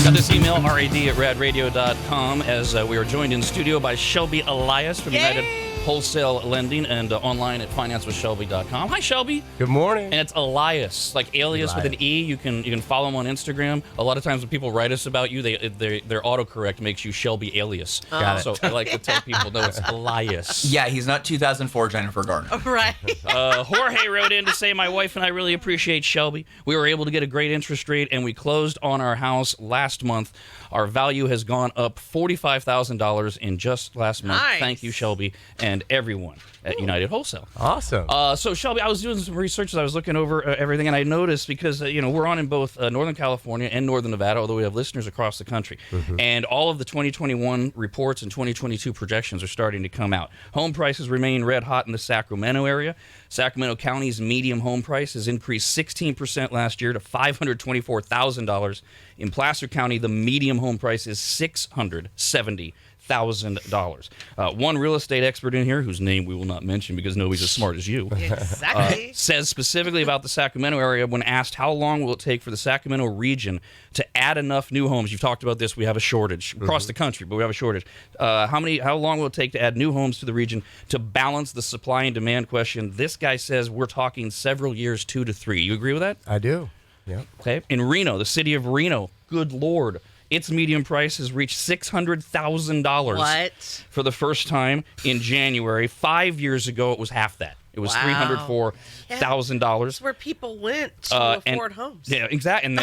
Got this email, rad@radradio.com, as we are joined in studio by Shelby Elias from United Wholesale Lending and online at financewithshelby.com. Hi, Shelby. Good morning. And it's Elias, like Elias with an E. You can follow him on Instagram. A lot of times when people write us about you, their autocorrect makes you Shelby Alias. Got it. So I like to tell people, no, it's Elias. Yeah, he's not 2004 Jennifer Garner. Right. Jorge wrote in to say, my wife and I really appreciate Shelby. We were able to get a great interest rate, and we closed on our house last month. Our value has gone up $45,000 in just last month. Nice. Thank you, Shelby, and everyone at United Wholesale. Awesome. So, Shelby, I was doing some research as I was looking over everything, and I noticed because, we're on in both Northern California and Northern Nevada, although we have listeners across the country. And all of the 2021 reports and 2022 projections are starting to come out. Home prices remain red hot in the Sacramento area. Sacramento County's median home price has increased 16% last year to $524,000. In Placer County, the median home price is $670,000. One real estate expert in here, whose name we will not mention because nobody's as smart as you, Exactly. says specifically about the Sacramento area when asked how long will it take for the Sacramento region to add enough new homes. You've talked about this. We have a shortage across the country, but we have a shortage. How long will it take to add new homes to the region to balance the supply and demand question? This guy says we're talking several years, 2 to 3. You agree with that? I do. Yeah. Okay. In Reno, the city of Reno, good Lord, its median price has reached $600,000 What? for the first time in January. 5 years ago, it was half that. It was Wow. $304,000. That's where people went to afford homes. Yeah, exactly.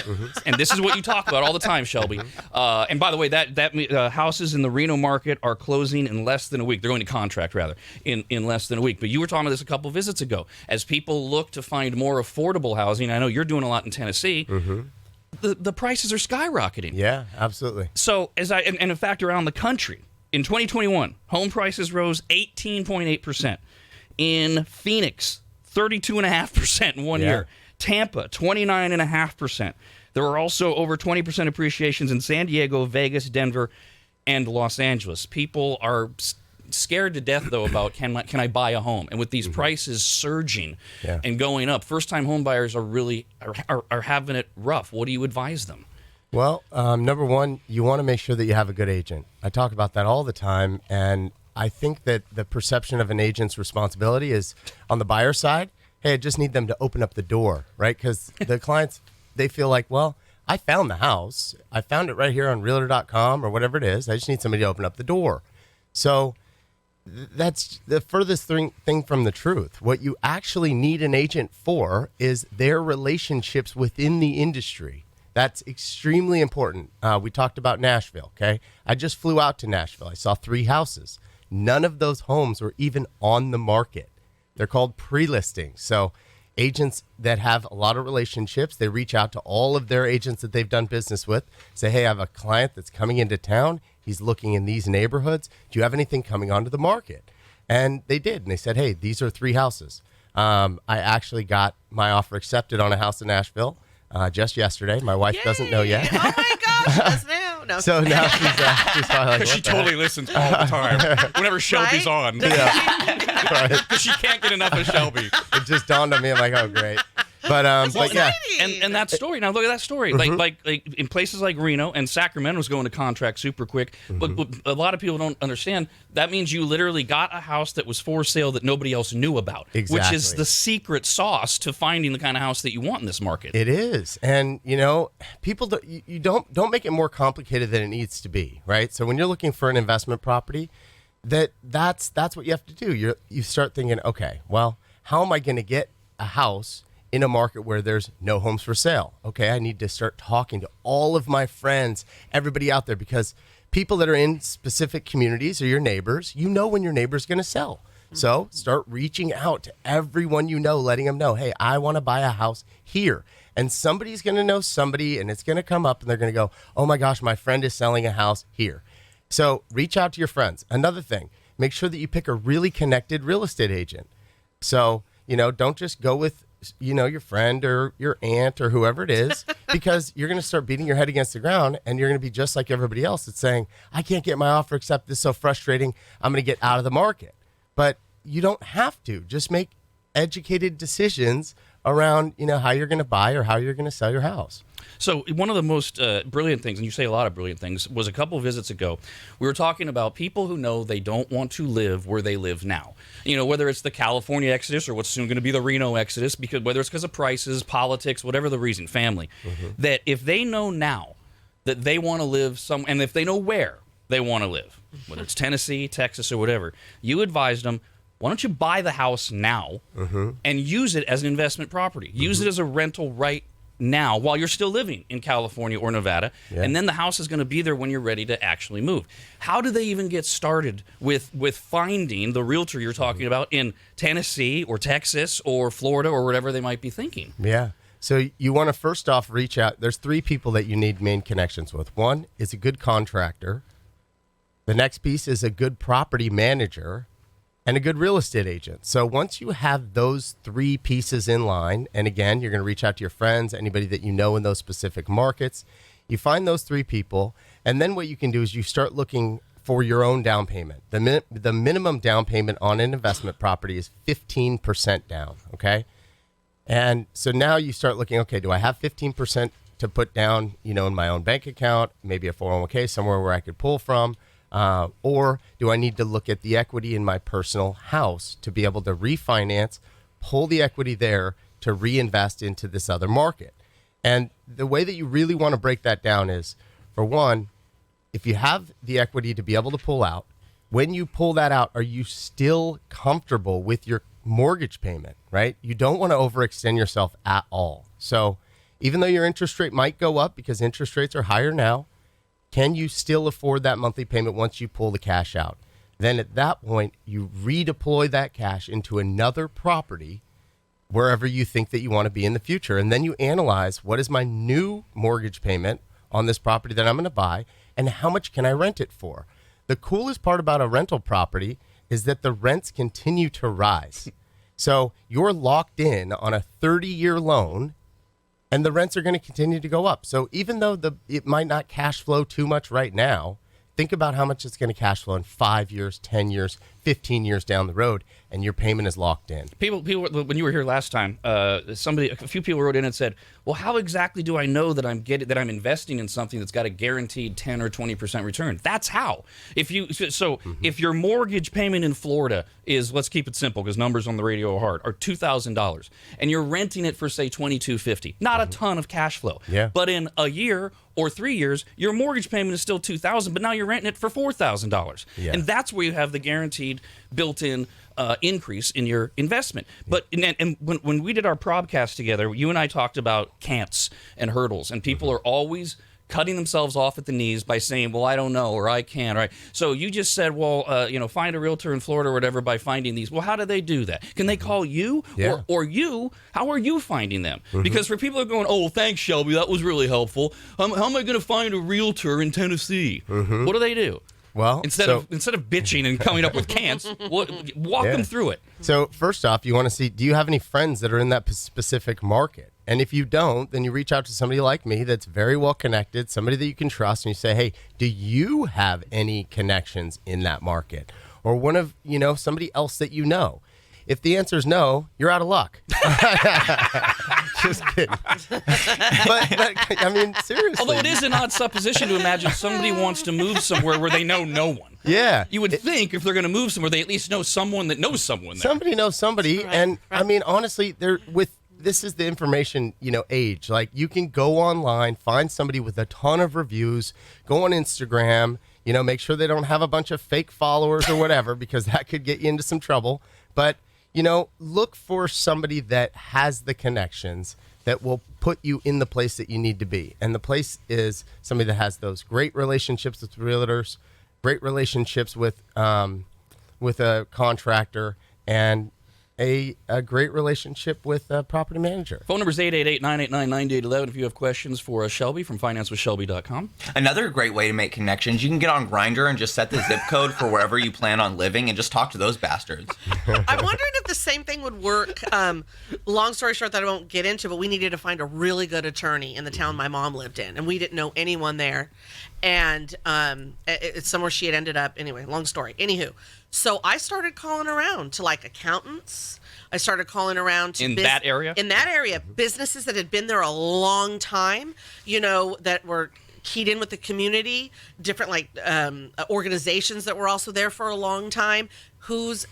And this is what you talk about all the time, Shelby. And by the way, that houses in the Reno market are closing in less than a week. They're going to contract, rather, in less than a week. But you were talking about this a couple of visits ago. As people look to find more affordable housing, I know you're doing a lot in Tennessee, the prices are skyrocketing. Yeah, absolutely. So, and in fact, around the country, in 2021, home prices rose 18.8%. In Phoenix, 32.5% in 1 year. Tampa, 29.5%. There were also over 20% appreciations in San Diego, Vegas, Denver, and Los Angeles. People are scared to death, though, about can I buy a home? And with these prices surging and going up, first-time home buyers are really are having it rough. What do you advise them? Well, number one, you want to make sure that you have a good agent. I talk about that all the time, and I think that the perception of an agent's responsibility is on the buyer side. Hey, I just need them to open up the door, right? Because the clients, they feel like, well, I found the house. I found it right here on Realtor.com or whatever it is. I just need somebody to open up the door. So that's the furthest thing from the truth. What you actually need an agent for is their relationships within the industry. That's extremely important. We talked about Nashville, okay? I just flew out to Nashville. I saw 3 houses. None of those homes were even on the market. They're called pre-listings. So agents that have a lot of relationships, they reach out to all of their agents that they've done business with, say, hey, I have a client that's coming into town. He's looking in these neighborhoods. Do you have anything coming onto the market? And they did. And they said, hey, these are 3 houses. I actually got my offer accepted on a house in Nashville just yesterday. My wife doesn't know yet. Oh, my gosh. Does now. No. So now she's probably like, Because she totally listens all the time whenever Shelby's on. Because she can't get enough of Shelby. It just dawned on me. I'm like, oh, great. But yeah. And that story, now look at that story. Like in places like Reno and Sacramento's going to contract super quick. But a lot of people don't understand, that means you literally got a house that was for sale that nobody else knew about. Exactly. Which is the secret sauce to finding the kind of house that you want in this market. It is. And, people, you don't make it more complicated than it needs to be, right? So when you're looking for an investment property, that's what you have to do. You start thinking, okay, well, how am I going to get a house in a market where there's no homes for sale? Okay, I need to start talking to all of my friends, everybody out there, because people that are in specific communities or your neighbors, when your neighbor's going to sell. So start reaching out to everyone letting them know, hey, I want to buy a house here. And somebody's going to know somebody, and it's going to come up, and they're going to go, oh my gosh, my friend is selling a house here. So reach out to your friends. Another thing, make sure that you pick a really connected real estate agent. So, don't just go with your friend or your aunt or whoever it is, because you're going to start beating your head against the ground, and you're going to be just like everybody else that's saying, I can't get my offer accepted. This is so frustrating. I'm going to get out of the market. But you don't have to. Just make educated decisions around, how you're going to buy or how you're going to sell your house. So one of the most brilliant things, and you say a lot of brilliant things, was a couple of visits ago. We were talking about people who know they don't want to live where they live now. Whether it's the California exodus or what's soon going to be the Reno exodus, because whether it's because of prices, politics, whatever the reason, family, that if they know now that they want to live and if they know where they want to live, whether it's Tennessee, Texas, or whatever, you advised them, why don't you buy the house now and use it as an investment property? Use it as a rental right now while you're still living in California or Nevada, and then the house is going to be there when you're ready to actually move. How do they even get started with finding the realtor you're talking about in Tennessee or Texas or Florida or whatever they might be thinking? Yeah. So you want to first off reach out. There's 3 people that you need main connections with. One is a good contractor. The next piece is a good property manager and a good real estate agent. So once you have those 3 pieces in line, and again, you're going to reach out to your friends, anybody that you know in those specific markets, you find those 3 people, and then what you can do is you start looking for your own down payment. The minimum down payment on an investment property is 15% down, okay? And so now you start looking, okay, do I have 15% to put down, in my own bank account, maybe a 401k, somewhere where I could pull from? Or do I need to look at the equity in my personal house to be able to refinance, pull the equity there to reinvest into this other market? And the way that you really want to break that down is, for one, if you have the equity to be able to pull out, when you pull that out, are you still comfortable with your mortgage payment, right? You don't want to overextend yourself at all. So even though your interest rate might go up because interest rates are higher now, can you still afford that monthly payment once you pull the cash out? Then at that point, you redeploy that cash into another property wherever you think that you want to be in the future. And then you analyze, what is my new mortgage payment on this property that I'm going to buy, and how much can I rent it for? The coolest part about a rental property is that the rents continue to rise. So you're locked in on a 30-year loan, and the rents are going to continue to go up. So even though it might not cash flow too much right now, think about how much it's going to cash flow in 5 years, 10 years, 15 years down the road, and your payment is locked in. People, when you were here last time, a few people wrote in and said, "Well, how exactly do I know that I'm investing in something that's got a guaranteed 10 or 20% return?" That's how. If your mortgage payment in Florida is, let's keep it simple because numbers on the radio are hard, are $2,000, and you're renting it for say $2,250, not a ton of cash flow. Yeah. But in a year or 3 years, your mortgage payment is still $2,000, but now you're renting it for $4,000, and that's where you have the guaranteed built-in increase in your investment. But and when we did our probcast together, you and I talked about can'ts and hurdles, and people are always cutting themselves off at the knees by saying, "Well, I don't know," or "I can't." Right? So you just said, "Well, find a realtor in Florida or whatever by finding these." Well, how do they do that? Can they call you, or you? How are you finding them? Because for people who are going, "Oh, thanks, Shelby, that was really helpful. How am I going to find a realtor in Tennessee?" What do they do? Well, instead of bitching and coming up with can'ts, walk them through it. So first off, you want to see, do you have any friends that are in that specific market? And if you don't, then you reach out to somebody like me that's very well connected, somebody that you can trust, and you say, "Hey, do you have any connections in that market?" Or one of, somebody else that you know. If the answer is no, you're out of luck. Just kidding. but I mean, seriously. Although it is an odd supposition to imagine somebody wants to move somewhere where they know no one. Yeah. You would think if they're going to move somewhere, they at least know someone that knows someone there. Somebody knows somebody. Right. And I mean, honestly, this is the information, age. Like, you can go online, find somebody with a ton of reviews, go on Instagram, make sure they don't have a bunch of fake followers or whatever, because that could get you into some trouble. But look for somebody that has the connections that will put you in the place that you need to be. And the place is somebody that has those great relationships with realtors, great relationships with a contractor, and a great relationship with a property manager. Phone number is 888-989-9811 if you have questions for Shelby from financewithshelby.com. Another great way to make connections, you can get on Grindr and just set the zip code for wherever you plan on living and just talk to those bastards. I'm wondering if the same thing would work. Long story short that I won't get into, but we needed to find a really good attorney in the town my mom lived in, and we didn't know anyone there. and it's somewhere she had ended up. Anyway, long story. Anywho, so I started calling around to like accountants. I started calling around to that area? In that area, businesses that had been there a long time, that were keyed in with the community, different like organizations that were also there for a long time. Who's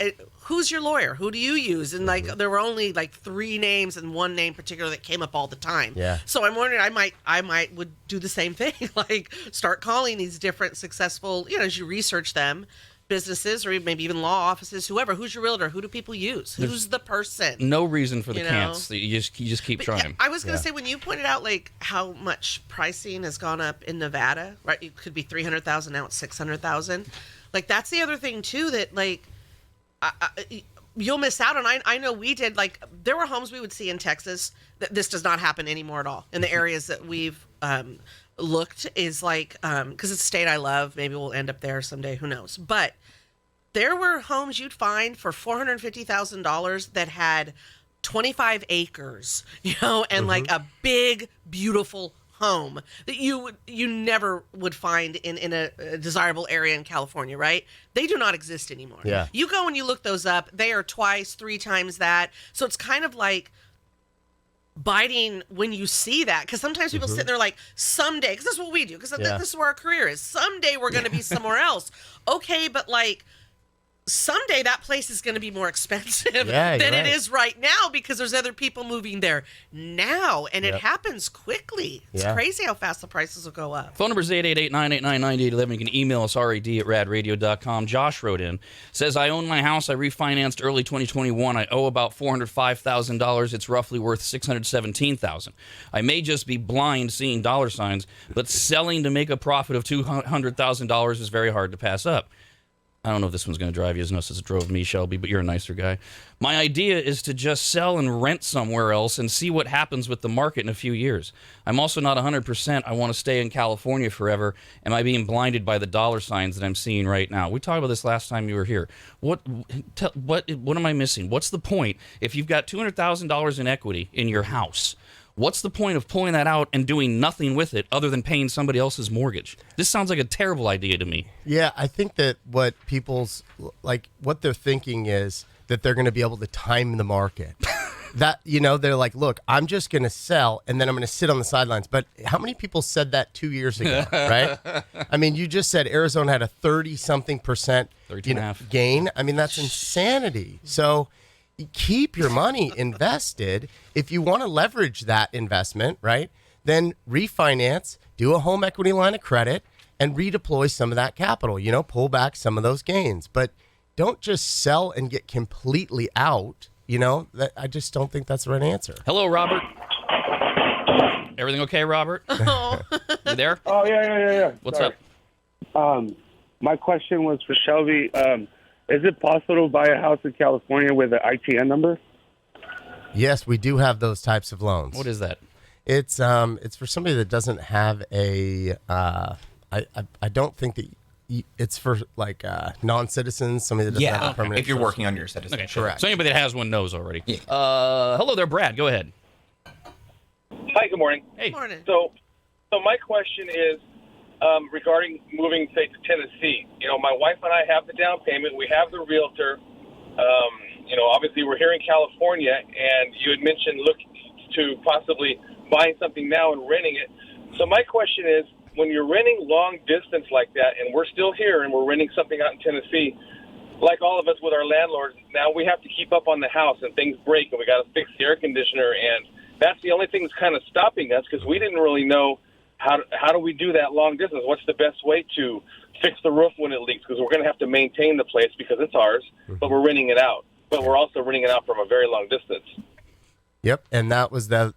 your lawyer? Who do you use? And like there were only like 3 names and one name particular that came up all the time. Yeah. So I'm wondering, I might would do the same thing, like start calling these different successful, as you research them, businesses or maybe even law offices, whoever. Who's your realtor? Who do people use? Who's the person? No reason for the can'ts. You just keep trying. I was going to say, when you pointed out like how much pricing has gone up in Nevada, right? It could be 300,000, now it's 600,000. Like that's the other thing too, that like you'll miss out on. I know we did, like there were homes we would see in Texas that this does not happen anymore at all in the areas that we've looked, is like because it's a state I love. Maybe we'll end up there someday, who knows. But there were homes you'd find for $450,000 that had 25 acres, and like a big beautiful home that you never would find in a desirable area in California, right? They do not exist anymore. Yeah. You go and you look those up, they are 2x, 3 times that. So it's kind of like biting when you see that, because sometimes people sit there like, someday, because this is what we do, because this is where our career is. Someday we're going to be somewhere else. Okay, but like someday that place is going to be more expensive than it is right now, because there's other people moving there now, and it happens quickly. It's crazy how fast the prices will go up. Phone number is 888-989-9811. You can email us, rad@radradio.com. Josh wrote in, says, I own my house. I refinanced early 2021. I owe about $405,000. It's roughly worth $617,000. I may just be blind seeing dollar signs, but selling to make a profit of $200,000 is very hard to pass up. I don't know if this one's going to drive you as much as it drove me, Shelby, but you're a nicer guy. My idea is to just sell and rent somewhere else and see what happens with the market in a few years. I'm also not 100%. I want to stay in California forever. Am I being blinded by the dollar signs that I'm seeing right now? We talked about this last time you were here. What am I missing? What's the point? If you've got $200,000 in equity in your house, what's the point of pulling that out and doing nothing with it other than paying somebody else's mortgage? This sounds like a terrible idea to me. Yeah, I think that what they're thinking is that they're going to be able to time the market. That, they're like, look, I'm just going to sell and then I'm going to sit on the sidelines. But how many people said that 2 years ago, right? I mean, you just said Arizona had a 30-something% gain. I mean, that's insanity. So keep your money invested. If you want to leverage that investment, right, then refinance, do a home equity line of credit, and redeploy some of that capital, pull back some of those gains. But don't just sell and get completely out. I just don't think that's the right answer. Hello, Robert. Everything okay, Robert? You there? Oh, yeah. What's Sorry. up? My question was for Shelby. Is it possible to buy a house in California with an ITN number? Yes, we do have those types of loans. What is that? It's for somebody that doesn't have a. I don't think that it's for like non-citizens, somebody that doesn't have a permanent. If you're working on your citizenship. Okay, correct. So anybody that has one knows already. Yeah. Hello there, Brad. Go ahead. Hi. Good morning. Hey. Morning. So my question is regarding moving, say, to Tennessee. My wife and I have the down payment. We have the realtor. Obviously we're here in California, and you had mentioned look to possibly buying something now and renting it. So my question is, when you're renting long distance like that, and we're still here and we're renting something out in Tennessee, like all of us with our landlords, now we have to keep up on the house and things break and we got to fix the air conditioner, and that's the only thing that's kind of stopping us, because we didn't really know how do we do that long distance. What's the best way to fix the roof when it leaks, because we're going to have to maintain the place because it's ours, but we're renting it out. But we're also renting it out from a very long distance. Yep, and that was that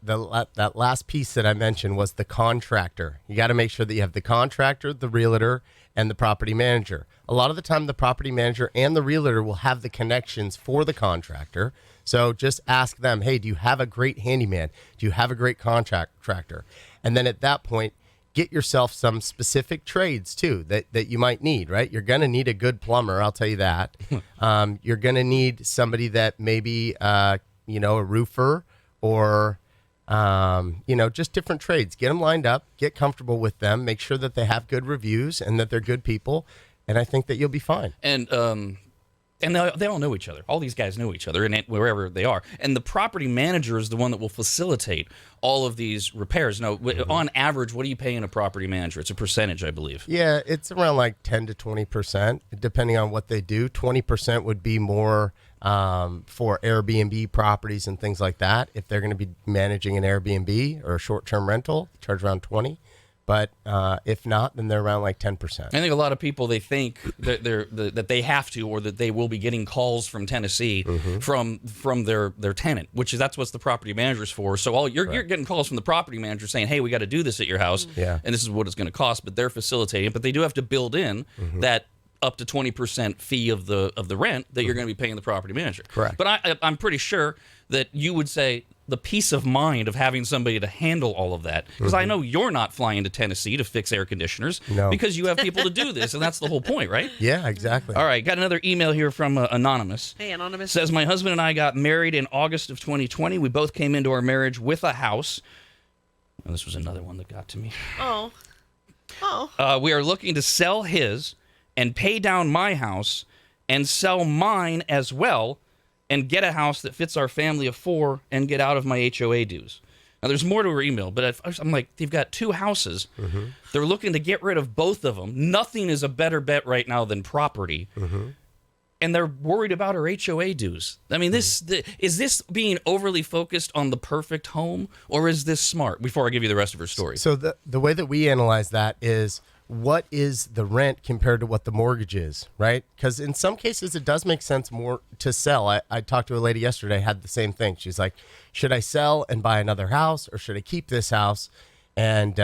last piece that I mentioned was the contractor. You got to make sure that you have the contractor, the realtor, and the property manager. A lot of the time, the property manager and the realtor will have the connections for the contractor. So just ask them, hey, do you have a great handyman? Do you have a great contractor? And then at that point, get yourself some specific trades, too, that you might need, right? You're going to need a good plumber, I'll tell you that. You're going to need somebody that maybe, a roofer, or Just different trades. Get them lined up, get comfortable with them, make sure that they have good reviews and that they're good people, and I think that you'll be fine. And they all know each other. All these guys know each other, and wherever they are. And the property manager is the one that will facilitate all of these repairs. Now, on average, what do you pay in a property manager? It's a percentage, I believe. Yeah, it's around like 10 to 20%, depending on what they do. 20% would be more for Airbnb properties and things like that. If they're going to be managing an Airbnb or a short-term rental, charge around 20. But if not, then they're around like 10%. I think a lot of people, they think that that they have to, or that they will be getting calls from Tennessee from their tenant, that's what the property manager's for. So you're getting calls from the property manager saying, hey, we got to do this at your house, and this is what it's going to cost. But they're facilitating it. But they do have to build in that up to 20% fee of the rent that you're going to be paying the property manager. Correct. But I'm pretty sure that you would say the peace of mind of having somebody to handle all of that, because I know you're not flying to Tennessee to fix air conditioners, because you have people to do this, and that's the whole point, right? Yeah, exactly. All right, got another email here from Anonymous. Hey, Anonymous. Says, my husband and I got married in August of 2020. We both came into our marriage with a house. Oh, this was another one that got to me. Oh. We are looking to sell his and pay down my house and sell mine as well, and get a house that fits our family of 4 and get out of my HOA dues. Now, there's more to her email, but I'm like, they've got 2 houses. They're looking to get rid of both of them. Nothing is a better bet right now than property. And they're worried about her HOA dues. I mean, is this being overly focused on the perfect home, or is this smart? Before I give you the rest of her story. So the way that we analyze that is, what is the rent compared to what the mortgage is, right? Because in some cases, it does make sense more to sell. I talked to a lady yesterday, had the same thing. She's like, should I sell and buy another house, or should I keep this house and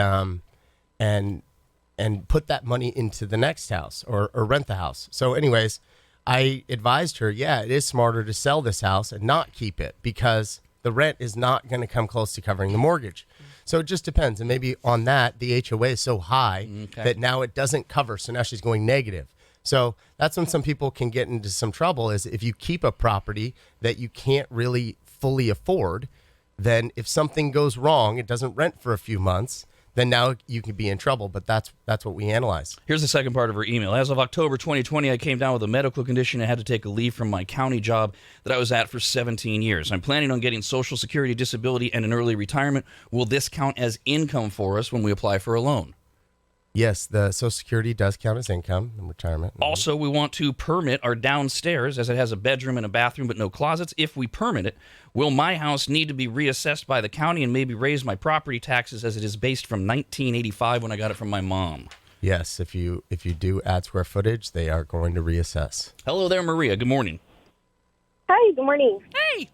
put that money into the next house, or rent the house? So anyways, I advised her, it is smarter to sell this house and not keep it, because the rent is not going to come close to covering the mortgage. So it just depends. And maybe on that, the HOA is so high that now it doesn't cover. So now she's going negative. So that's when some people can get into some trouble, is if you keep a property that you can't really fully afford, then if something goes wrong, it doesn't rent for a few months, then now you could be in trouble. But that's what we analyze. Here's the second part of her email. As of October 2020, I came down with a medical condition and had to take a leave from my county job that I was at for 17 years. I'm planning on getting Social Security, disability, and an early retirement. Will this count as income for us when we apply for a loan? Yes, the Social Security does count as income in retirement. Also, we want to permit our downstairs, as it has a bedroom and a bathroom but no closets. If we permit it, will my house need to be reassessed by the county and maybe raise my property taxes, as it is based from 1985 when I got it from my mom? Yes, if you do add square footage, they are going to reassess. Hello there, Maria. Good morning. Hi, good morning. Hey.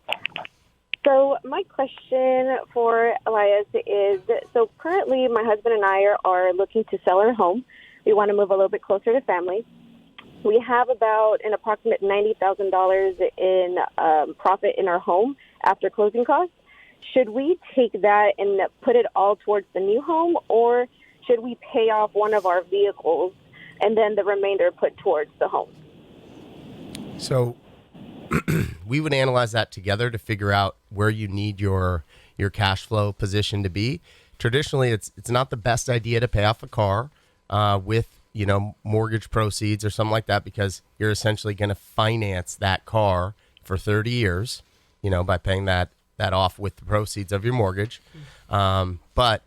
So my question for Elias is, so currently my husband and I are looking to sell our home. We want to move a little bit closer to family. We have about an approximate $90,000 in profit in our home after closing costs. Should we take that and put it all towards the new home, or should we pay off one of our vehicles and then the remainder put towards the home? So we would analyze that together to figure out where you need your cash flow position to be. Traditionally, it's not the best idea to pay off a car with mortgage proceeds or something like that, because you're essentially going to finance that car for 30 years, by paying that off with the proceeds of your mortgage. But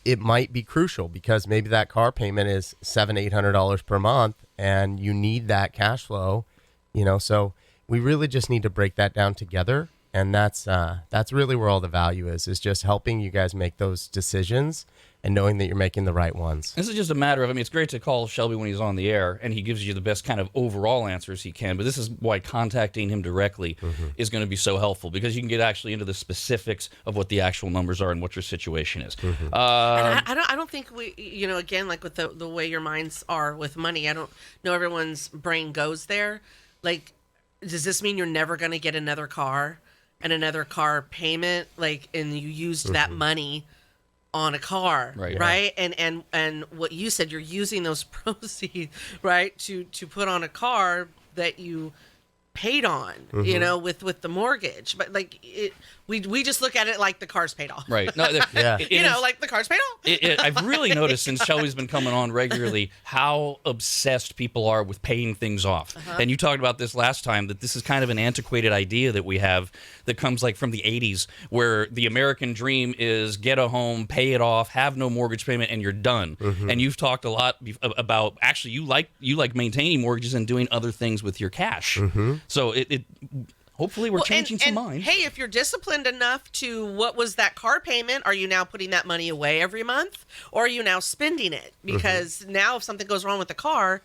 it might be crucial, because maybe that car payment is $700-800 per month, and you need that cash flow. So we really just need to break that down together, and that's really where all the value is just helping you guys make those decisions and knowing that you're making the right ones. This is just a matter of, it's great to call Shelby when he's on the air, and he gives you the best kind of overall answers he can, but this is why contacting him directly is going to be so helpful, because you can get actually into the specifics of what the actual numbers are and what your situation is. And I don't think we, again, like with the way your minds are with money, I don't know everyone's brain goes there. Like, does this mean you're never going to get another car and another car payment? Like, and you used that money on a car, right? And what you said, you're using those proceeds, right, to put on a car that you paid on, you know, with the mortgage. But like we just look at it like the car's paid off. Right. No, Yeah. You know, like the car's paid off. I've really noticed since Shelby's been coming on regularly how obsessed people are with paying things off. And you talked about this last time, that this is kind of an antiquated idea that we have that comes like from the 80s, where the American dream is get a home, pay it off, have no mortgage payment, and you're done. And you've talked a lot about actually you like maintaining mortgages and doing other things with your cash. So it hopefully we're changing some minds. Hey, if you're disciplined enough to, what was that car payment? Are you now putting that money away every month, or are you now spending it? Because now if something goes wrong with the car,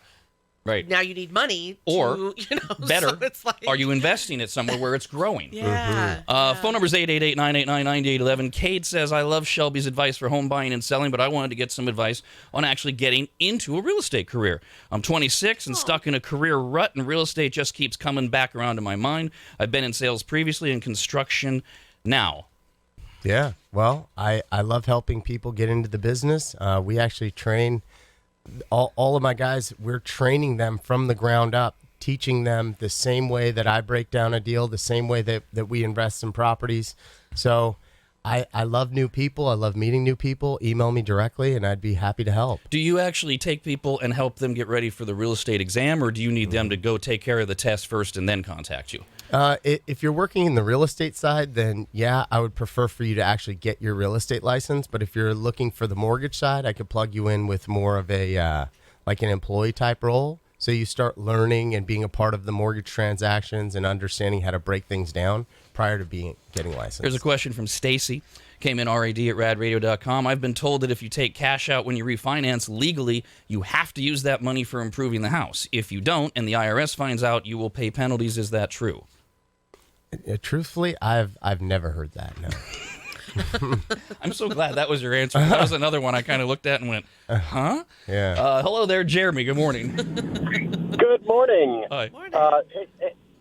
right, now you need money. Or you know, better, so it's like, are you investing it somewhere where it's growing? Yeah. Phone number is 888-989-9811. Kate says, I love Shelby's advice for home buying and selling, but I wanted to get some advice on actually getting into a real estate career. I'm 26 and stuck in a career rut, and real estate just keeps coming back around to my mind. I've been in sales previously and construction now. Yeah. Well, I love helping people get into the business. We actually train all of my guys. We're training them from the ground up, teaching them the same way that I break down a deal, the same way that we invest in properties. So I love new people. I love meeting new people. Email me directly, and I'd be happy to help. Do you actually take people and help them get ready for the real estate exam, or do you need them to go take care of the test first and then contact you? If you're working in the real estate side, then yeah, I would prefer for you to actually get your real estate license. But if you're looking for the mortgage side, I could plug you in with more of a like an employee type role. So you start learning and being a part of the mortgage transactions and understanding how to break things down prior to getting licensed. Here's a question from Stacy. Came in rad@radradio.com. I've been told that if you take cash out when you refinance legally, you have to use that money for improving the house. If you don't, and the IRS finds out, you will pay penalties. Is that true? Truthfully, I've never heard that. No. I'm so glad that was your answer. That was another one I kind of looked at and went, huh? Yeah. Hello there, Jeremy. Good morning. Good morning. Hi.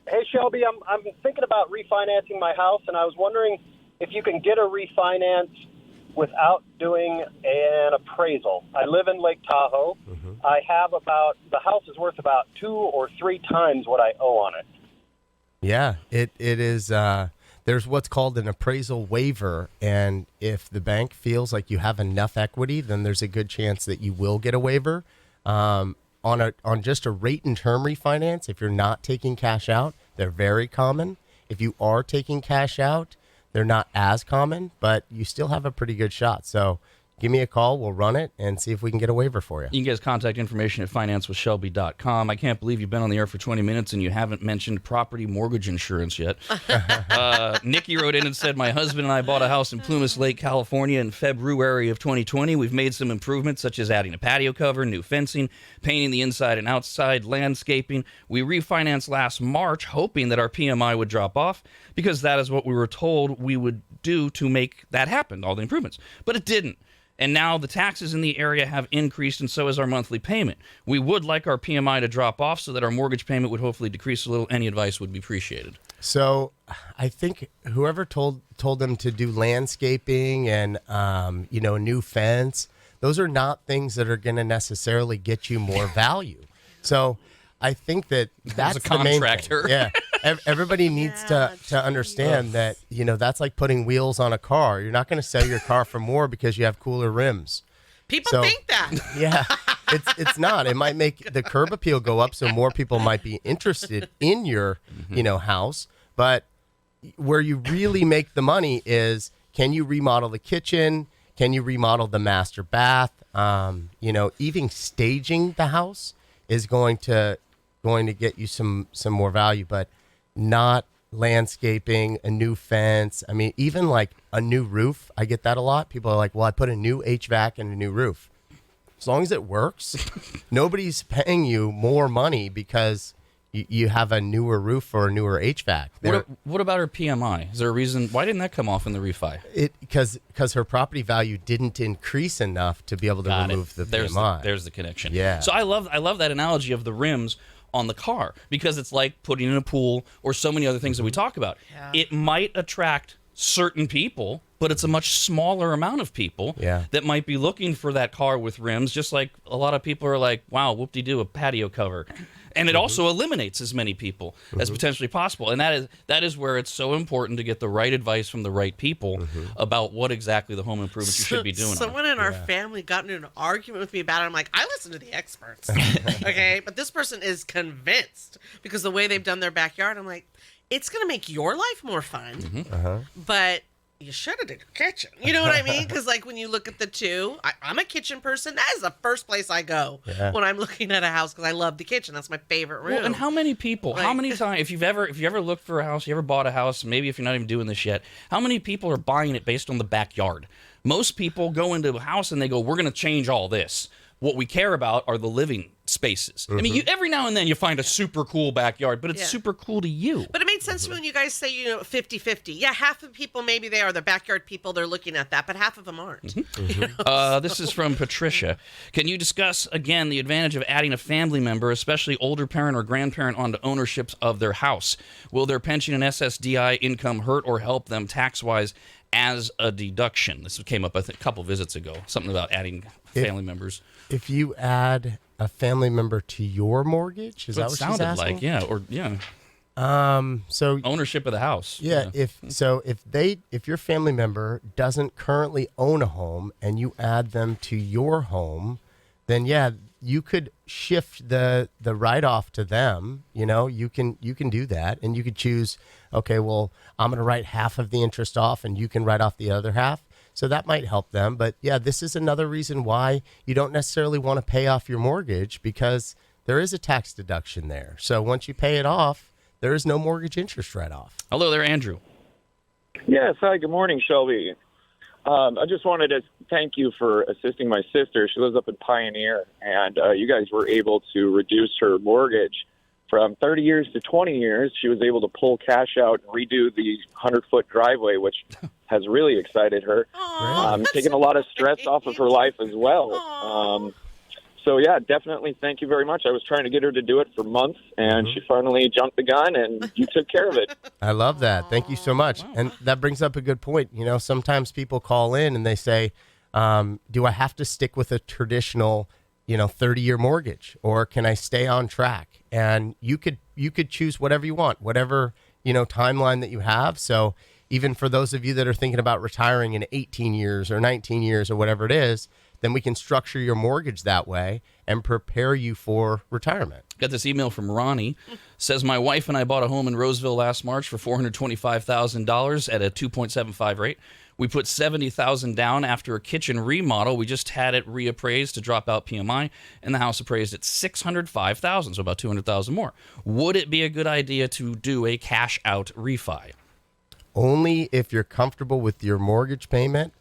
Hey, Shelby, I'm thinking about refinancing my house, and I was wondering if you can get a refinance without doing an appraisal. I live in Lake Tahoe. I have the house is worth about 2 or 3 times what I owe on it. Yeah, it is. There's what's called an appraisal waiver, and if the bank feels like you have enough equity, then there's a good chance that you will get a waiver. On just a rate and term refinance, if you're not taking cash out, they're very common. If you are taking cash out, they're not as common, but you still have a pretty good shot. So give me a call. We'll run it and see if we can get a waiver for you. You can get his contact information at financewithshelby.com. I can't believe you've been on the air for 20 minutes and you haven't mentioned property mortgage insurance yet. Nikki wrote in and said, my husband and I bought a house in Plumas Lake, California in February of 2020. We've made some improvements, such as adding a patio cover, new fencing, painting the inside and outside, landscaping. We refinanced last March, hoping that our PMI would drop off, because that is what we were told we would do to make that happen, all the improvements. But it didn't. And now the taxes in the area have increased, and so has our monthly payment. We would like our PMI to drop off so that our mortgage payment would hopefully decrease a little. Any advice would be appreciated. So I think whoever told them to do landscaping and, a new fence, those are not things that are going to necessarily get you more value. So I think that's a the main contractor. thing. Yeah. Everybody needs to understand that, that's like putting wheels on a car. You're not going to sell your car for more because you have cooler rims. People think that. Yeah, it's not. It might make the curb appeal go up, so more people might be interested in your, house. But where you really make the money is, can you remodel the kitchen? Can you remodel the master bath? Even staging the house is going to get you some more value, but not landscaping, a new fence. I mean, even like a new roof. I get that a lot. People are like, well, I put a new HVAC and a new roof. As long as it works, nobody's paying you more money because you have a newer roof or a newer HVAC. What about her PMI? Is there a reason? Why didn't that come off in the refi? Because her property value didn't increase enough to be able to remove the PMI. There's the connection. Yeah. So I love that analogy of the rims on the car, because it's like putting in a pool or so many other things that we talk about. Yeah. It might attract certain people, but it's a much smaller amount of people that might be looking for that car with rims, just like a lot of people are like, wow, whoop-de-doo, a patio cover. And it also eliminates as many people as potentially possible. And that is where it's so important to get the right advice from the right people about what exactly the home improvements you should be doing. Someone in our family got into an argument with me about it. I'm like, I listen to the experts. Okay. But this person is convinced because the way they've done their backyard, I'm like, it's going to make your life more fun. But you should have did your kitchen. You know what I mean? Because like when you look at the two, I'm a kitchen person. That is the first place I go when I'm looking at a house because I love the kitchen. That's my favorite room. Well, and how many people? How many times? If you ever looked for a house, you ever bought a house? Maybe if you're not even doing this yet, how many people are buying it based on the backyard? Most people go into a house and they go, "We're going to change all this." What we care about are the living spaces. I mean, every now and then you find a super cool backyard, but it's super cool to you. But it made sense to me when you guys say, 50-50. Yeah, half of people, maybe they are the backyard people. They're looking at that, but half of them aren't. This is from Patricia. Can you discuss, again, the advantage of adding a family member, especially older parent or grandparent, onto ownerships of their house? Will their pension and SSDI income hurt or help them tax-wise as a deduction? This came up, I think, a couple visits ago, something about adding family members. If you add a family member to your mortgage, is that what she's asking? Sounded like, yeah. So ownership of the house. Yeah, if your family member doesn't currently own a home and you add them to your home, then you could shift the write-off to them. You can do that, and you could choose, okay, well, I'm going to write half of the interest off and you can write off the other half. So that might help them. But this is another reason why you don't necessarily want to pay off your mortgage, because there is a tax deduction there. So once you pay it off, there is no mortgage interest write-off. Hello there, Andrew. Yes, hi, good morning, Shelby. I just wanted to thank you for assisting my sister. She lives up in Pioneer, and you guys were able to reduce her mortgage from 30 years to 20 years. She was able to pull cash out and redo the 100-foot driveway, which has really excited her. Taking a lot of stress off of her life as well. So, definitely thank you very much. I was trying to get her to do it for months, and she finally jumped the gun, and you took care of it. I love that. Thank you so much. And that brings up a good point. Sometimes people call in and they say, do I have to stick with a traditional 30-year mortgage, or can I stay on track? And you could choose whatever you want, whatever, timeline that you have. So even for those of you that are thinking about retiring in 18 years or 19 years or whatever it is, then we can structure your mortgage that way and prepare you for retirement. Got this email from Ronnie. Says, my wife and I bought a home in Roseville last March for $425,000 at a 2.75 rate. We put $70,000 down after a kitchen remodel. We just had it reappraised to drop out PMI, and the house appraised at $605,000, so about $200,000 more. Would it be a good idea to do a cash out refi? Only if you're comfortable with your mortgage payment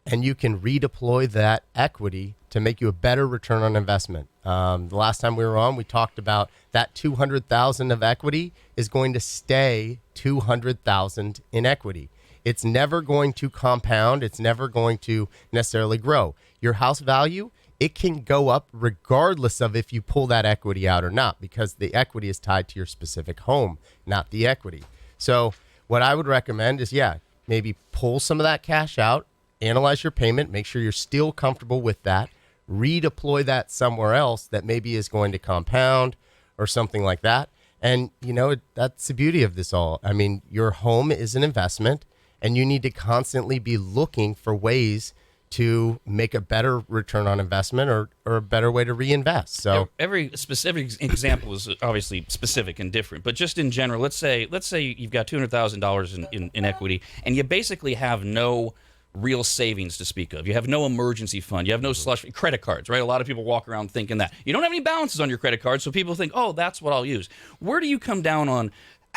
and you can redeploy that equity to make you a better return on investment. The last time we were on, we talked about that $200,000 of equity is going to stay $200,000 in equity. It's never going to compound. It's never going to necessarily grow. Your house value, it can go up regardless of if you pull that equity out or not, because the equity is tied to your specific home, not the equity. So what I would recommend is, maybe pull some of that cash out, analyze your payment, make sure you're still comfortable with that, redeploy that somewhere else that maybe is going to compound or something like that. And, that's the beauty of this all. I mean, your home is an investment, and you need to constantly be looking for ways to make a better return on investment or a better way to reinvest. So every specific example is obviously specific and different, but just in general, let's say you've got $200,000 in equity, and you basically have no real savings to speak of. You have no emergency fund. You have no slush credit cards, right? A lot of people walk around thinking that. You don't have any balances on your credit card, so people think, oh, that's what I'll use. Where do you come down on,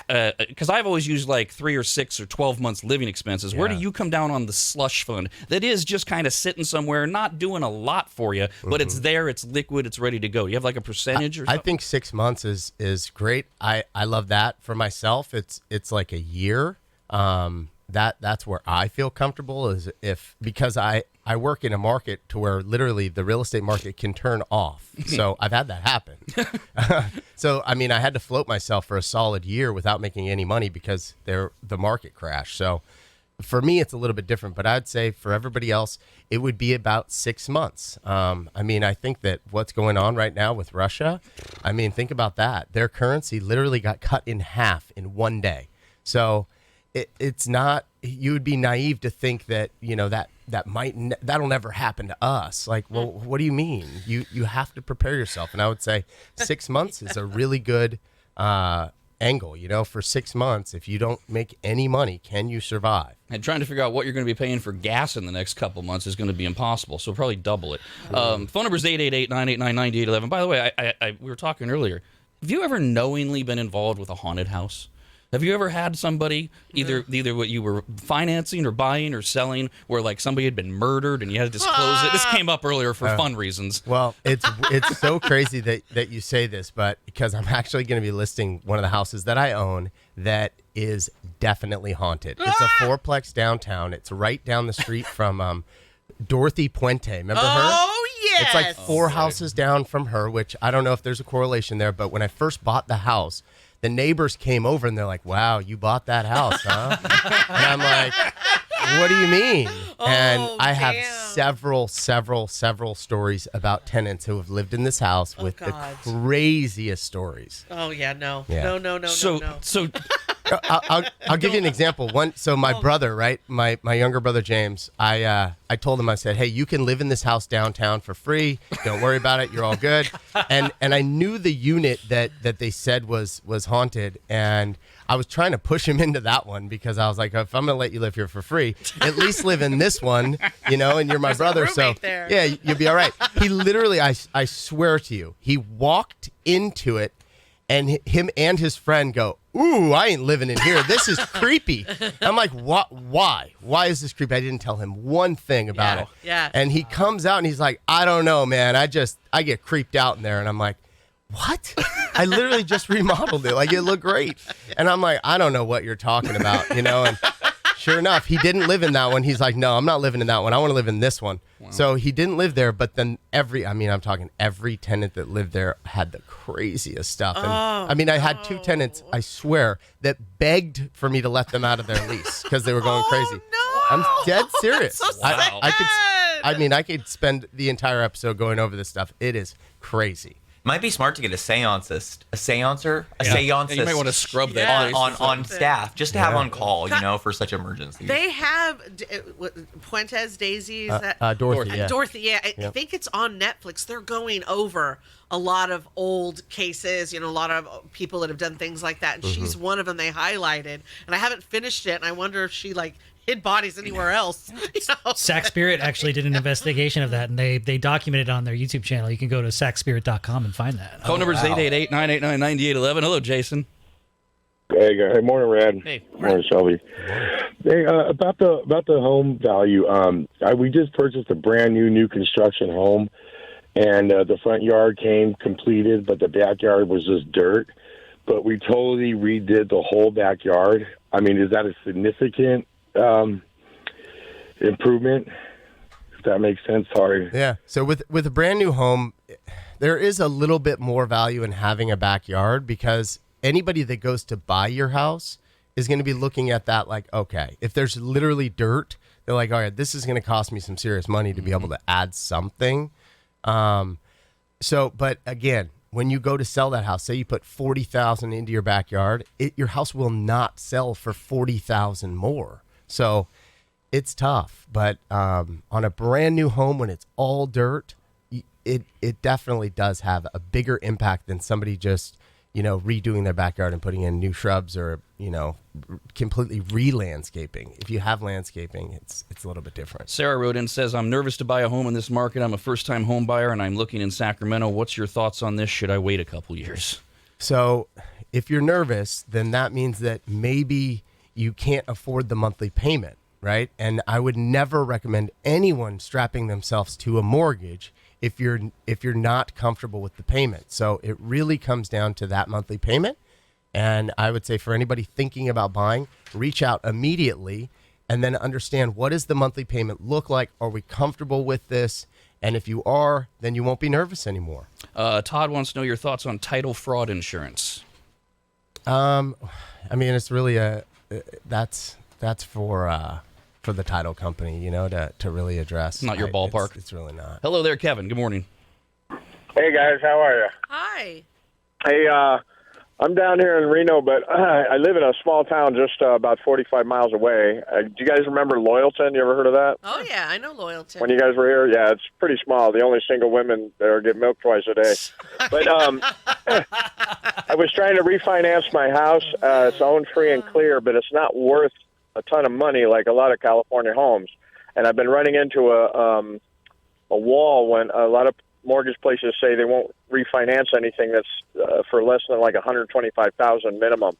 because I've always used like 3 or 6 or 12 months living expenses. Where do you come down on the slush fund that is just kind of sitting somewhere, not doing a lot for you, but it's there, it's liquid, it's ready to go? You have like a percentage or something? I think 6 months is great. I love that. For myself, it's like a year. That's where I feel comfortable, is because I work in a market to where literally the real estate market can turn off. So I've had that happen. So, I mean, I had to float myself for a solid year without making any money because the market crashed. So, for me, it's a little bit different, but I'd say for everybody else, it would be about 6 months. I mean, I think that what's going on right now with Russia, I mean, think about that. Their currency literally got cut in half in one day. So it's not, you would be naive to think that, that'll never happen to us. Like, well, what do you mean? You have to prepare yourself. And I would say 6 months is a really good angle. For 6 months, if you don't make any money, can you survive? And trying to figure out what you're going to be paying for gas in the next couple months is going to be impossible. So probably double it. Phone number is 888-989-9811. By the way, we were talking earlier. Have you ever knowingly been involved with a haunted house? Have you ever had somebody, either what you were financing or buying or selling, where like somebody had been murdered and you had to disclose it? This came up earlier for fun reasons. Well, it's so crazy that you say this, but because I'm actually going to be listing one of the houses that I own that is definitely haunted. It's a fourplex downtown. It's right down the street from Dorothy Puente. Remember her? Oh, yes. It's like 4 houses down from her, which I don't know if there's a correlation there, but when I first bought the house, the neighbors came over and they're like, wow, you bought that house, huh? And I'm like, what do you mean? And I have several stories about tenants who have lived in this house with the craziest stories. Oh, yeah, no. Yeah. No. So I'll give you an example. So my brother, right, my younger brother James, I told him, I said, hey, you can live in this house downtown for free. Don't worry about it. You're all good. And I knew the unit that they said was haunted, and I was trying to push him into that one because I was like, if I'm going to let you live here for free, at least live in this one, and you're my brother. So yeah, you'll be all right. He literally, I swear to you, he walked into it and him and his friend go, ooh, I ain't living in here. This is creepy. I'm like, what? Why? Why is this creepy? I didn't tell him one thing about it. Yeah. And he comes out and he's like, I don't know, man. I get creeped out in there. And I'm like, what? I literally just remodeled it. Like, it looked great. And I'm like, I don't know what you're talking about, And sure enough, he didn't live in that one. He's like, no, I'm not living in that one. I want to live in this one. Wow. So he didn't live there, but then I'm talking every tenant that lived there had the craziest stuff. And I had 2 tenants, I swear, that begged for me to let them out of their lease because they were going crazy. No. I'm dead serious. So sad. I could spend the entire episode going over this stuff. It is crazy. Might be smart to get a seancer, You might want to scrub that on staff just to have on call, for such emergencies. They have Puentes Daisy. Dorothy. Yeah. Dorothy. Yeah, I think it's on Netflix. They're going over a lot of old cases. A lot of people that have done things like that, and she's one of them they highlighted. And I haven't finished it, and I wonder if she hid bodies anywhere else. Sac Spirit actually did an investigation of that, and they documented it on their YouTube channel. You can go to sacspirit.com and find that. Phone number is 888-989-9811. Hello, Jason. Hey, morning, Rad. Hey. Morning, Shelby. Hey, about the home value. We just purchased a brand new construction home, and the front yard came completed, but the backyard was just dirt. But we totally redid the whole backyard. I mean, is that a significant improvement, if that makes sense? Sorry. Yeah. So with a brand new home, there is a little bit more value in having a backyard because anybody that goes to buy your house is going to be looking at that like, okay, if there's literally dirt, they're like, all right, this is going to cost me some serious money to be able to add something. But again, when you go to sell that house, say you put $40,000 into your backyard, your house will not sell for $40,000 more. So it's tough, but on a brand new home when it's all dirt, it definitely does have a bigger impact than somebody just redoing their backyard and putting in new shrubs or completely re-landscaping. If you have landscaping, it's a little bit different. Sarah wrote in and says, I'm nervous to buy a home in this market. I'm a first-time home buyer and I'm looking in Sacramento. What's your thoughts on this? Should I wait a couple years? So if you're nervous, then that means that maybe you can't afford the monthly payment, right? And I would never recommend anyone strapping themselves to a mortgage if you're not comfortable with the payment. So it really comes down to that monthly payment. And I would say for anybody thinking about buying, reach out immediately and then understand, what does the monthly payment look like? Are we comfortable with this? And if you are, then you won't be nervous anymore. Todd wants to know your thoughts on title fraud insurance. It's really that's that's for the title company, to really address. Not your ballpark. It's really not. Hello there, Kevin. Good morning. Hey guys, how are you? Hi. Hey, I'm down here in Reno, but I live in a small town just about 45 miles away. Do you guys remember Loyalton? You ever heard of that? Oh yeah, I know Loyalty. When you guys were here, yeah, it's pretty small. The only single women there get milk twice a day. But I was trying to refinance my house. It's owned free and clear, but it's not worth a ton of money like a lot of California homes. And I've been running into a wall when a lot of mortgage places say they won't refinance anything that's for less than like $125,000 minimum.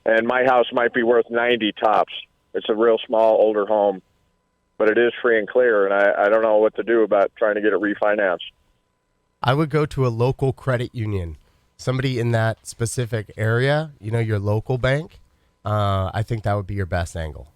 And my house might be worth 90 tops. It's a real small, older home, but it is free and clear, and I don't know what to do about trying to get it refinanced. I would go to a local credit union, somebody in that specific area, your local bank. I think that would be your best angle.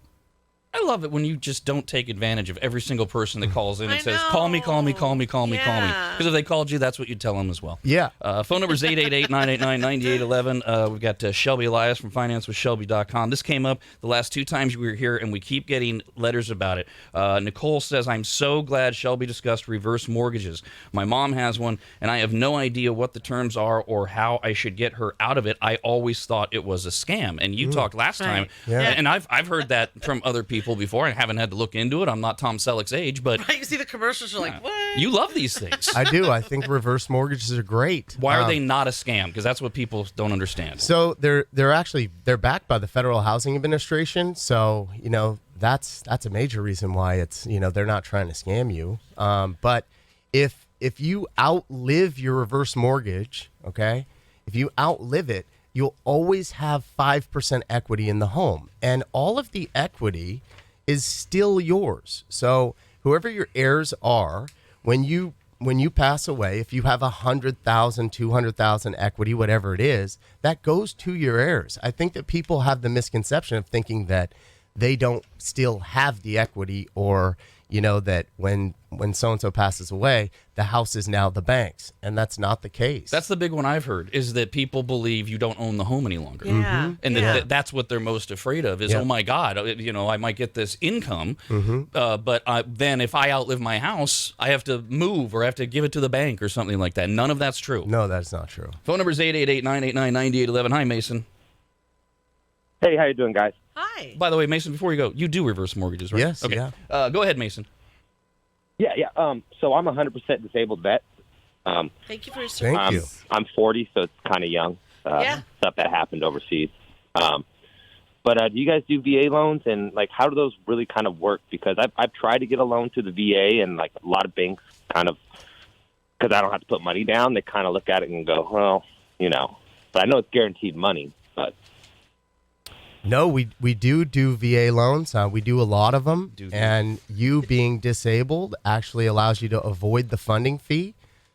I love it when you just don't take advantage of every single person that calls in and I says, know. call me, call me, call me, call me, call me. Yeah. Because if they called you, that's what you'd tell them as well. Yeah. Phone number is 888-989-9811. We've got Shelby Elias from financewithshelby.com. This came up the last 2 times we were here, and we keep getting letters about it. Nicole says, I'm so glad Shelby discussed reverse mortgages. My mom has one, and I have no idea what the terms are or how I should get her out of it. I always thought it was a scam. And you talked last time, Right. Yeah. and I've heard that from other people before. I haven't had to look into it. I'm not Tom Selleck's age, but Right, you see the commercials, you're like, what? you love these things. I do. I think reverse mortgages are great. Why are they not a scam? Because that's what people don't understand. So they're backed by the Federal Housing Administration. So that's a major reason why it's they're not trying to scam you. But if you outlive your reverse mortgage, okay, if you outlive it, you'll always have 5% equity in the home, and all of the equity is still yours. So whoever your heirs are, when you pass away, if you have 100,000, 200,000 equity, whatever it is, that goes to your heirs. I think that people have the misconception of thinking that they don't still have the equity, or that when so-and-so passes away, the house is now the bank's, and that's not the case. That's the big one I've heard, is that people believe you don't own the home any longer. Yeah. And yeah. that's what they're most afraid of is, Yeah. oh my God, I might get this income, but then if I outlive my house, I have to move or I have to give it to the bank or something like that. None of that's true. No, that's not true. Phone number is 888-989-9811. Hi, Mason. Hey, how you doing, guys? Hi. By the way, Mason, before you go, you do reverse mortgages, right? Yes, Okay. yeah. Go ahead, Mason. Yeah. So I'm a 100% disabled vet. Thank you for your Thank service. you. I'm 40, so it's kind of young. Yeah. Stuff that happened overseas. But do you guys do VA loans, and how do those really kind of work? Because I've tried to get a loan to the VA, and a lot of banks kind of, because I don't have to put money down, they kind of look at it and go, well, But I know it's guaranteed money, but. No, we do VA loans. We do a lot of them. And you being disabled actually allows you to avoid the funding fee.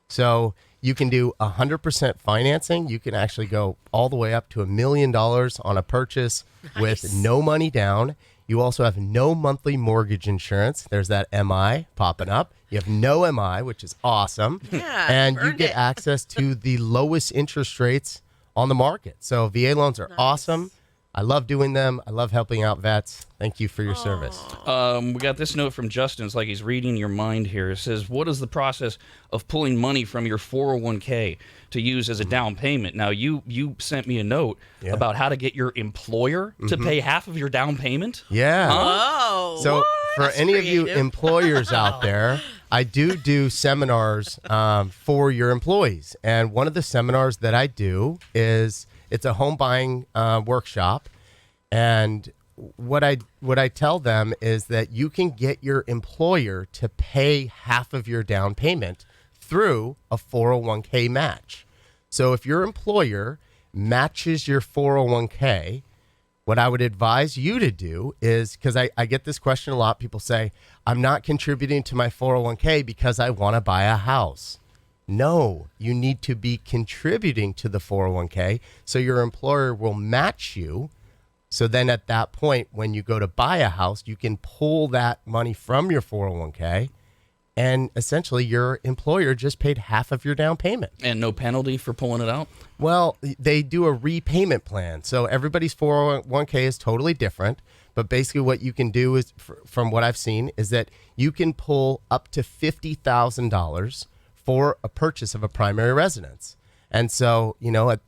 So you can do 100% financing. You can actually go all the way up to $1 million on a purchase with no money down. You also have no monthly mortgage insurance. There's that MI popping up. You have no MI, which is awesome. Yeah, and you earned get it. access to the lowest interest rates on the market. So VA loans are awesome. I love doing them. I love helping out vets. Thank you for your service. We got this note from Justin. It's like he's reading your mind here. It says, what is the process of pulling money from your 401k to use as a down payment? Now, you sent me a note about how to get your employer to pay half of your down payment? Yeah. Oh. So what? for That's any of you creative. employers out there, I do seminars for your employees. And one of the seminars that I do is it's a home buying workshop. And what I tell them is that you can get your employer to pay half of your down payment through a 401k match. So if your employer matches your 401k, what I would advise you to do is, because I get this question a lot, people say, I'm not contributing to my 401k because I want to buy a house. No, you need to be contributing to the 401k so your employer will match you. So then at that point, when you go to buy a house, you can pull that money from your 401k and essentially your employer just paid half of your down payment. And no penalty for pulling it out? Well, they do a repayment plan. So everybody's 401k is totally different. But basically what you can do is, from what I've seen, is that you can pull up to $50,000 for a purchase of a primary residence. And so,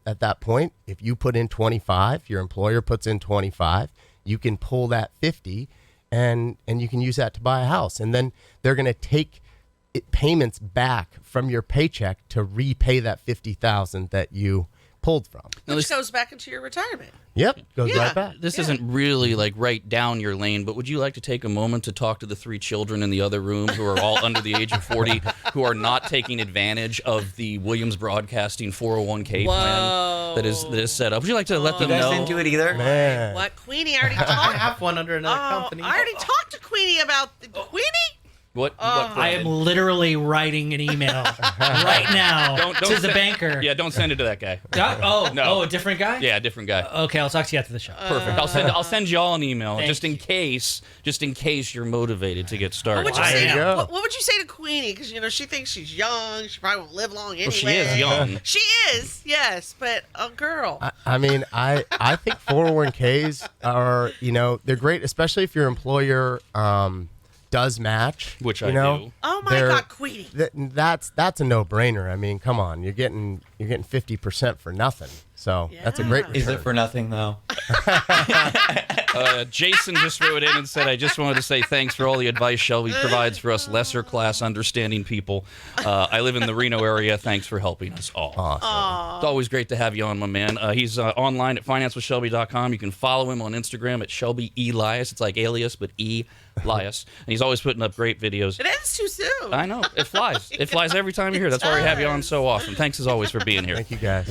at that point, if you put in 25, your employer puts in 25, you can pull that 50 and you can use that to buy a house. And then they're going to take payments back from your paycheck to repay that 50,000 that you pulled from. Which goes back into your retirement. Yep, goes right back. This isn't really like right down your lane, but would you like to take a moment to talk to the 3 children in the other room who are all under the age of 40 who are not taking advantage of the Williams Broadcasting 401k plan that is set up? Would you like to let them know? You guys didn't do it either? Man. What? Queenie, I already talked. I have one under another company. I already talked to Queenie about Queenie? What I am literally writing an email right now to the banker. Yeah, don't send it to that guy. A different guy? Yeah, a different guy. Okay, I'll talk to you after the show. Perfect. I'll send you all an email Thank just in case you're motivated to get started. What would you say to Queenie? Because she thinks she's young. She probably won't live long anyway. Well, she is young. She is, yes, but a girl. I mean, I think 401ks are, they're great, especially if your employer does match, which I do. Oh my God, Queenie! That's a no-brainer. I mean, come on, you're getting 50% for nothing. So that's a great return. Is it for nothing though? Jason just wrote in and said, I just wanted to say thanks for all the advice Shelby provides for us lesser class understanding people. I live in the Reno area. Thanks for helping us all. Awesome. It's always great to have you on, my man. He's online at financewithshelby.com. You can follow him on Instagram at Shelby Elias. It's like Alias, but Elias. And he's always putting up great videos. It ends too soon. I know. It flies. It flies every time you're here. That's why we have you on so often. Thanks as always for being here. Thank you, guys.